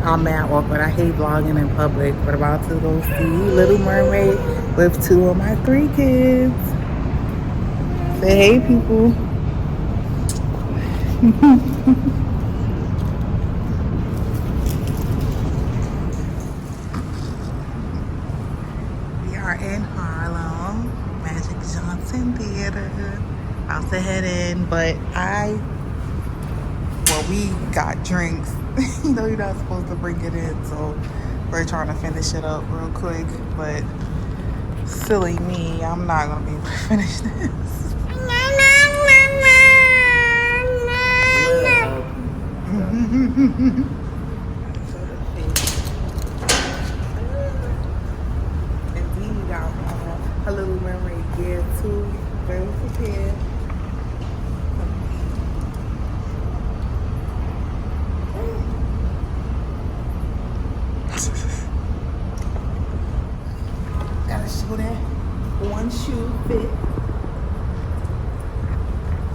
I'm mad awkward. I hate vlogging in public, but about to go see Little Mermaid with 2 of my 3 kids. Say hey, people. We are in Harlem, Magic Johnson Theater. About to head in, but we got drinks. You know, you're not supposed to bring it in, so we're trying to finish it up real quick. But silly me, I'm not gonna be able to finish this. Indeed, we got a Little Mermaid gear too. Very prepared. Gotta show that one shoe fit.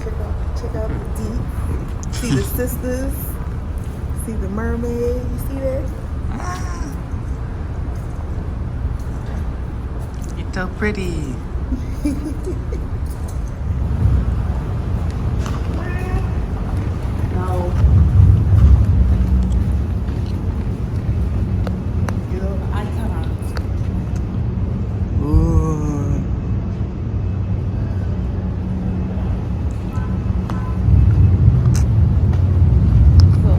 Check out the deep. See the sisters. See the mermaid. You see that? You're so pretty. No. You know, icons. Ooh. So,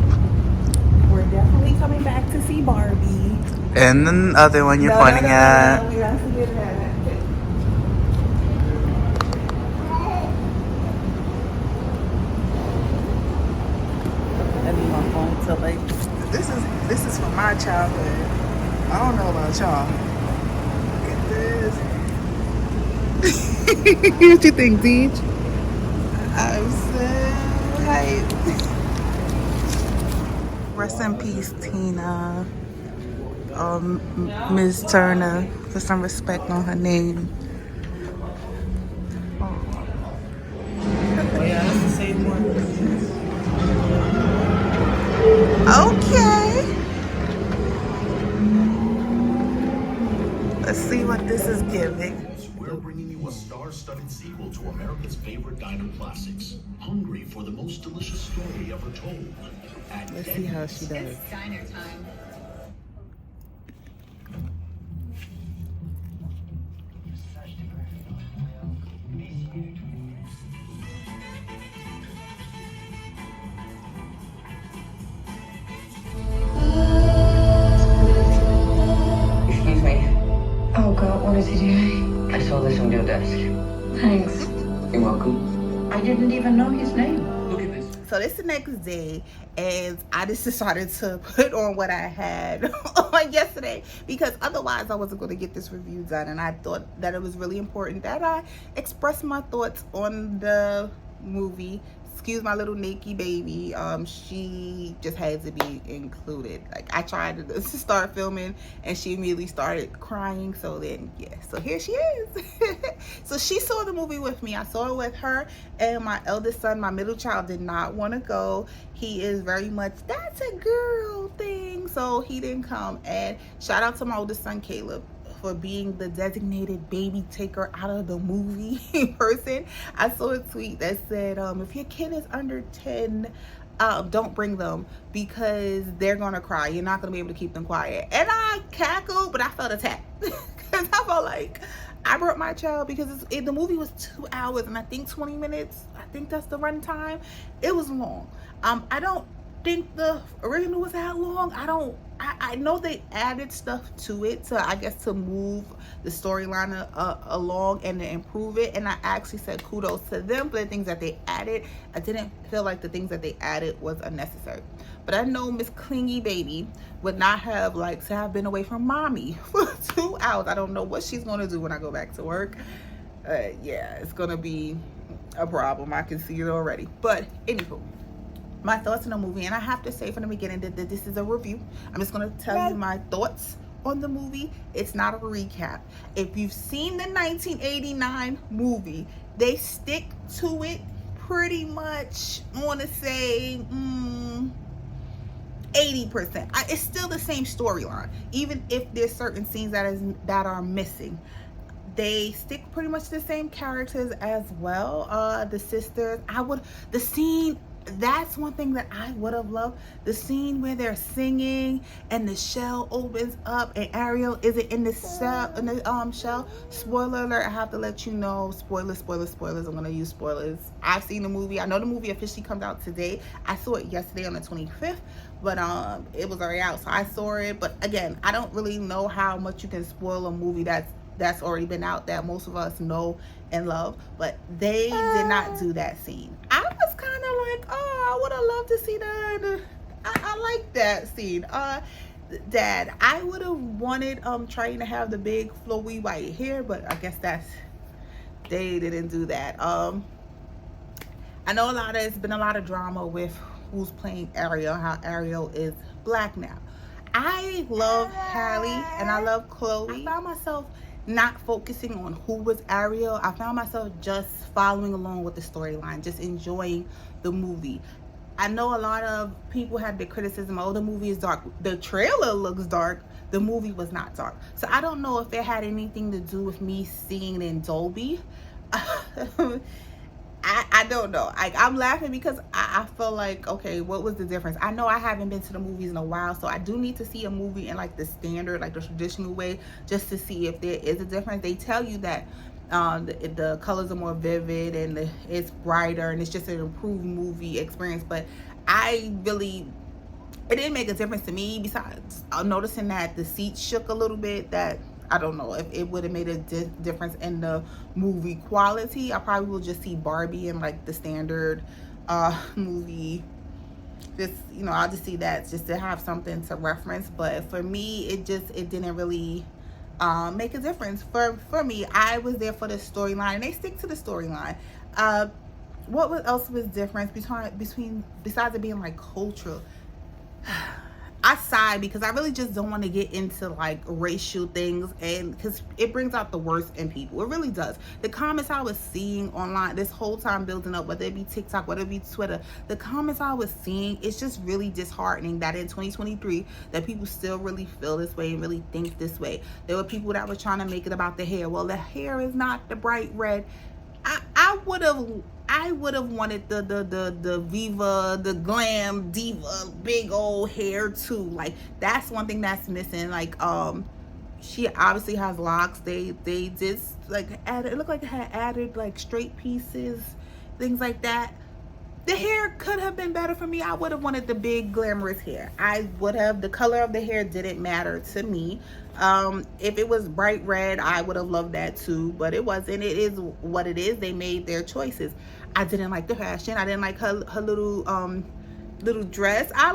we're definitely coming back to see Barbie. And the other one you're pointing at. No, we have to get that. So like, this is from my childhood. I don't know about y'all. Look at this. What you think, Deej? I'm so hyped. Rest in peace, Tina. Ms. Turner, for some respect on her name. Oh yeah, that's the same one. Okay. Let's see what this is giving. We're bringing you a star-studded sequel to America's favorite diner classics. Hungry for the most delicious story ever told. Let's see how she does. It's diner time. Excuse me. Oh God, what is he doing? I saw this on your desk. Thanks. You're welcome. I didn't even know his name. Look at this. So this is the next day, and I just decided to put on what I had on yesterday, because otherwise I wasn't going to get this review done, and I thought that it was really important that I express my thoughts on the movie. Excuse my little naked baby. She just had to be included. Like, I tried to start filming and she immediately started crying. So then, yeah, so here she is. So she saw the movie with me. I saw it with her and my eldest son. My middle child did not want to go. He is very much, that's a girl thing. So he didn't come. And shout out to my oldest son, Caleb, for being the designated baby taker out of the movie person. I saw a tweet that said, if your kid is under 10, don't bring them because they're gonna cry. You're not gonna be able to keep them quiet. And I cackled, but I felt attacked because I felt like I brought my child, because the movie was 2 hours and I think 20 minutes. I think that's the run time. It was long. I don't think the original was that long. I know they added stuff to it to, I guess, to move the storyline along and to improve it, and I actually said kudos to them for the things that they added. I didn't feel like the things that they added was unnecessary, but I know Miss Clingy Baby would not have liked to have been away from mommy for 2 hours. I don't know what she's gonna do when I go back to work. Yeah, it's gonna be a problem. I can see it already. But anywho, my thoughts on the movie, and I have to say from the beginning that this is a review. I'm just going to tell you my thoughts on the movie. It's not a recap. If you've seen the 1989 movie, they stick to it pretty much want to say 80%. It's still the same storyline, even if there's certain scenes that are missing. They stick pretty much the same characters as well. The sisters. That's one thing that I would have loved. The scene where they're singing and the shell opens up and Ariel isn't in the shell. Spoiler alert, I have to let you know. Spoilers. I'm gonna use spoilers. I've seen the movie. I know the movie officially comes out today. I saw it yesterday on the 25th, but it was already out, so I saw it. But again, I don't really know how much you can spoil a movie that's already been out, that most of us know and love. But they did not do that scene. I was kind of like, oh, I would have loved to see that. I like that scene. Dad, I would have wanted trying to have the big flowy white hair, but I guess they didn't do that. I know there's been a lot of drama with who's playing Ariel, how Ariel is black now. I love Hallie and I love Chloe. I found myself not focusing on who was Ariel. I found myself just following along with the storyline, just enjoying the movie. I know a lot of people had the criticism, oh, the movie is dark. The trailer looks dark. The movie was not dark. So I don't know if it had anything to do with me seeing it in Dolby. I don't know. I'm laughing because I feel like, okay, what was the difference? I know I haven't been to the movies in a while, so I do need to see a movie in like the standard, like the traditional way, just to see if there is a difference. They tell you that the colors are more vivid and it's brighter and it's just an improved movie experience, but it didn't make a difference to me, besides noticing that the seats shook a little bit. That I don't know if it would have made a difference in the movie quality. I probably will just see Barbie in like the standard movie. Just, I'll just see that just to have something to reference. But for me, it didn't really make a difference. For me, I was there for the storyline, and they stick to the storyline. What else was different besides it being like cultural? I sigh because I really just don't want to get into like racial things, and because it brings out the worst in people. It really does. The comments I was seeing online this whole time building up, whether it be TikTok, whether it be Twitter, the comments I was seeing, it's just really disheartening that in 2023 that people still really feel this way and really think this way. There were people that were trying to make it about the hair. Well, the hair is not the bright red. I would have wanted the Viva, the glam diva, big old hair too. Like, that's one thing that's missing. Like, she obviously has locks. They just like added, it looked like it had added like straight pieces, things like that. The hair could have been better for me. I would have wanted the big glamorous hair. The color of the hair didn't matter to me. If it was bright red, I would have loved that too, but it wasn't. It is what it is. They made their choices. I didn't like the fashion. I didn't like her little dress. I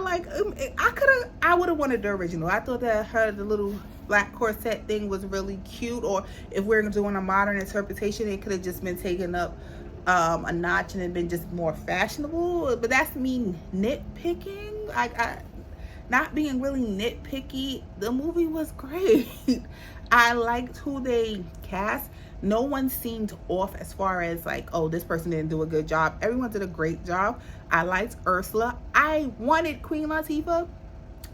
would have wanted the original. I thought that the little black corset thing was really cute, or if we're doing a modern interpretation, it could have just been taken up a notch and been just more fashionable. But that's me nitpicking. I not being really nitpicky. The movie was great. I liked who they cast. No one seemed off as far as like, oh, this person didn't do a good job. Everyone did a great job. I liked Ursula. I wanted Queen Latifah.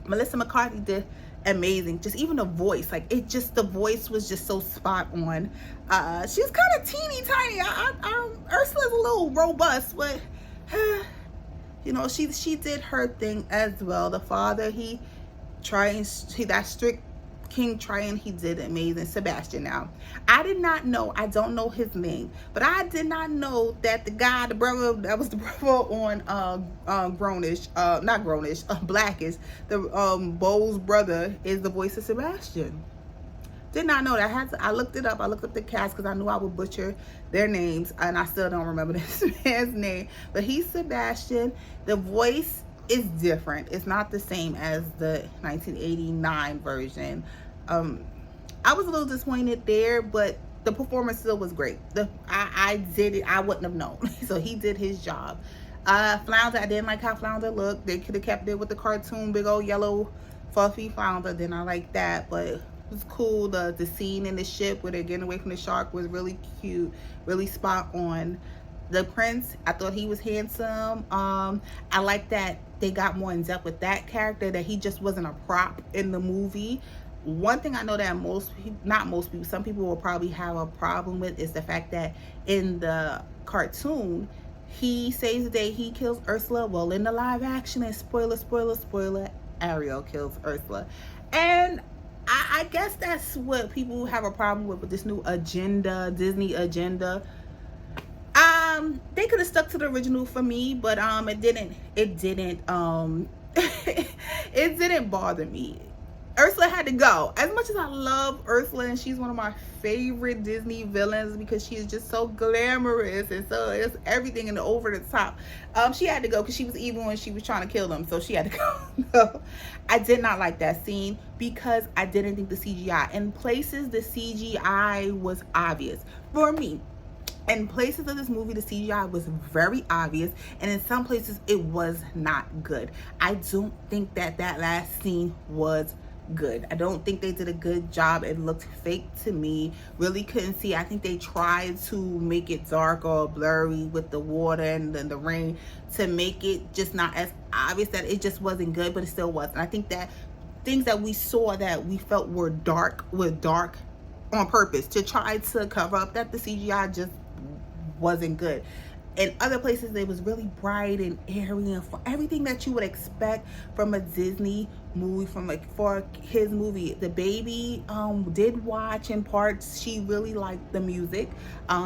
Melissa McCarthy did amazing. Just even the voice, like the voice was just so spot on. She's kind of teeny tiny. Ursula's a little robust, but she did her thing as well. The father, that strict King Triton, he did amazing. Sebastian, now I did not know, I don't know his name, but I did not know that the brother that was the brother on Blackish, the Bo's brother is the voice of Sebastian. Did not know that. I looked it up. I looked up the cast because I knew I would butcher their names, and I still don't remember this man's name, but he's Sebastian. The voice is different. It's not the same as the 1989 version. I was a little disappointed there, but the performance still was great. I did it. I wouldn't have known. So he did his job. Flounder, I didn't like how Flounder looked. They could have kept it with the cartoon, big old yellow fluffy Flounder. Then I like that, but it was cool. The scene in the ship where they're getting away from the shark was really cute, really spot on. The prince, I thought he was handsome. I like that they got more in depth with that character, that he just wasn't a prop in the movie. One thing I know that not most people, some people will probably have a problem with is the fact that in the cartoon, he saves the day, he kills Ursula. Well, in the live action, and spoiler, Ariel kills Ursula. And I guess that's what people have a problem with this new agenda, Disney agenda. They could have stuck to the original for me, but it didn't it didn't bother me. Ursula had to go. As much as I love Ursula, and she's one of my favorite Disney villains because she is just so glamorous and so it's everything and over the top. She had to go because she was evil when she was trying to kill them, so she had to go. I did not like that scene because I didn't think the CGI, in places the CGI was obvious for me. In places of this movie, the CGI was very obvious, and in some places it was not good. I don't think that last scene was good. I don't think they did a good job. It looked fake to me. Really couldn't see. I think they tried to make it dark or blurry with the water and then the rain to make it just not as obvious, that it just wasn't good, but it still was. And I think that things that we saw that we felt were dark on purpose to try to cover up that the CGI just wasn't good. In other places, it was really bright and airy and for everything that you would expect from a Disney movie, for his movie. The baby did watch in parts. She really liked the music.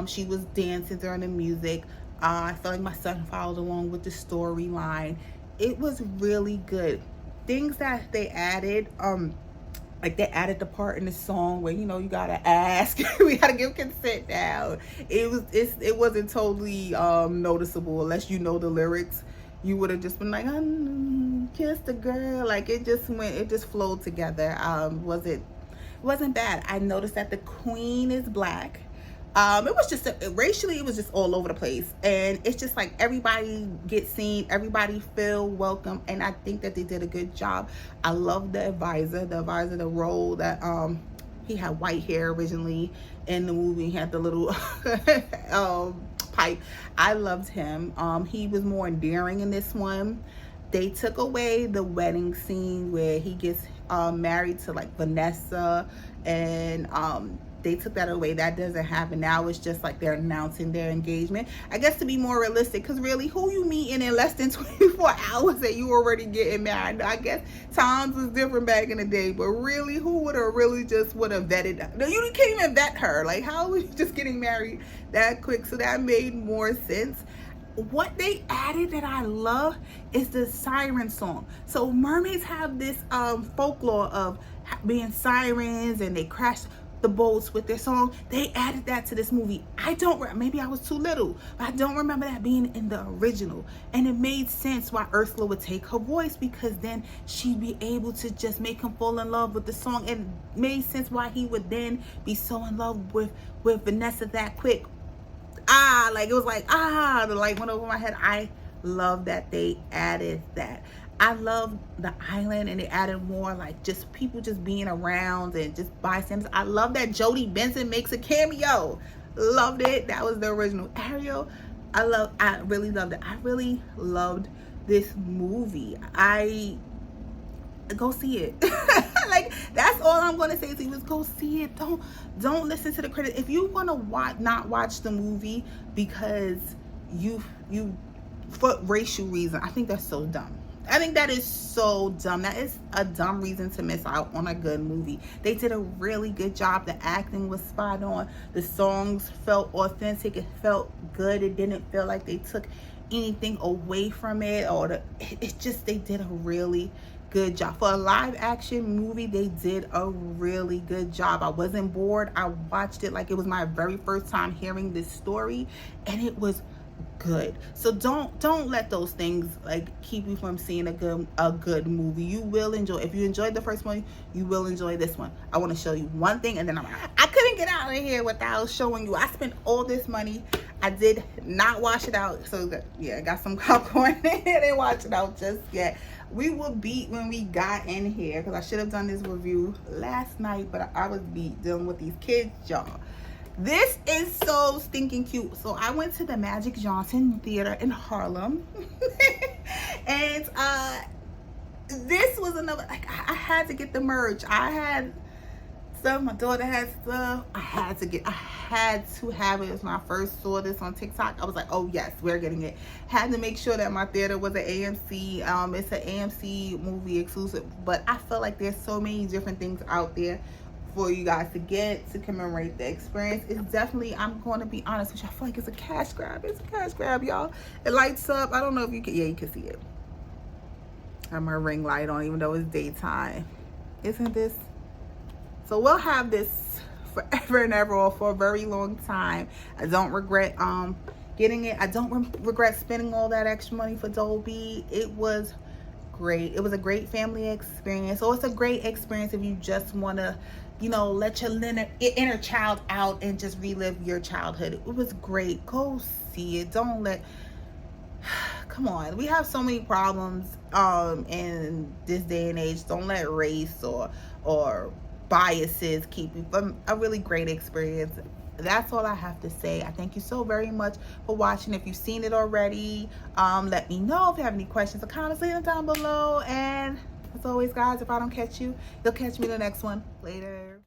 She was dancing during the music. I felt like my son followed along with the storyline. It was really good. Things that they added, like they added the part in the song where, you know, you gotta ask, we gotta give consent now. It wasn't totally noticeable unless you know the lyrics. You would have just been like, kiss the girl. Like it just flowed together. It wasn't bad. I noticed that the queen is black. It was just racially, it was just all over the place, and it's just like everybody gets seen, everybody feel welcome, and I think that they did a good job. I love the advisor, the role that he had white hair originally in the movie. He had the little pipe. I loved him. He was more endearing in this one. They took away the wedding scene where he gets married to like Vanessa, and they took that away. That doesn't happen now. It's just like they're announcing their engagement, I guess, to be more realistic, because really, who you meeting in less than 24 hours that you already getting married? I guess times was different back in the day, but really, who would have vetted? No, you can't even vet her. Like, how was you just getting married that quick? So that made more sense. What they added that I love is the siren song. So mermaids have this folklore of being sirens, and they crash the boats with their song. They added that to this movie. Maybe I was too little, but I don't remember that being in the original. And it made sense why Ursula would take her voice, because then she'd be able to just make him fall in love with the song. And it made sense why he would then be so in love with Vanessa that quick. Like it was like, the light went over my head. I love that they added that. I love the island, and they added more like just people just being around and just bystanders. I love that Jodie Benson makes a cameo. Loved it. That was the original Ariel. I really loved it. I really loved this movie. Go see it. Like, that's all I'm gonna say to you is go see it. Don't listen to the critics. If you want to not watch the movie because you for racial reason, I think that's so dumb. I think that is so dumb. That is a dumb reason to miss out on a good movie. They did a really good job. The acting was spot on. The songs felt authentic. It felt good. It didn't feel like they took anything away from it, or they did a really good job. For a live action movie, they did a really good job. I wasn't bored. I watched it like it was my very first time hearing this story, and it was good. So don't let those things like keep you from seeing a good movie. You will enjoy. If you enjoyed the first one, you will enjoy this one. I want to show you one thing, and then I couldn't get out of here without showing you. I spent all this money. I did not wash it out. So yeah, I got some popcorn. I didn't wash it out just yet. We were beat when we got in here, because I should have done this review last night, but I was beat dealing with these kids, y'all. This is so stinking cute. So I went to the Magic Johnson Theater in Harlem. And this was another, like, I had to get the merch. I had stuff, my daughter had stuff. I had to have it. It was when I first saw this on TikTok. I was like, oh yes, we're getting it. Had to make sure that my theater was an AMC. It's an AMC movie exclusive, but I feel like there's so many different things out there for you guys to get to commemorate the experience. It's definitely, I'm going to be honest with you, I feel like it's a cash grab. It's a cash grab, y'all. It lights up. I don't know if you can, yeah, you can see it. I have my ring light on even though it's daytime. Isn't this? So we'll have this forever and ever, or for a very long time. I don't regret getting it. I don't regret spending all that extra money for Dolby. It was great. It was a great family experience. So it's a great experience if you just want to, you know, let your inner child out and just relive your childhood. It was great. Go see it. Don't let, come on, we have so many problems in this day and age. Don't let race or biases keep you from a really great experience. That's all I have to say. I thank you so very much for watching. If you've seen it already, let me know. If you have any questions or comments, leave them down below. And as always, guys, if I don't catch you, you'll catch me in the next one. Later.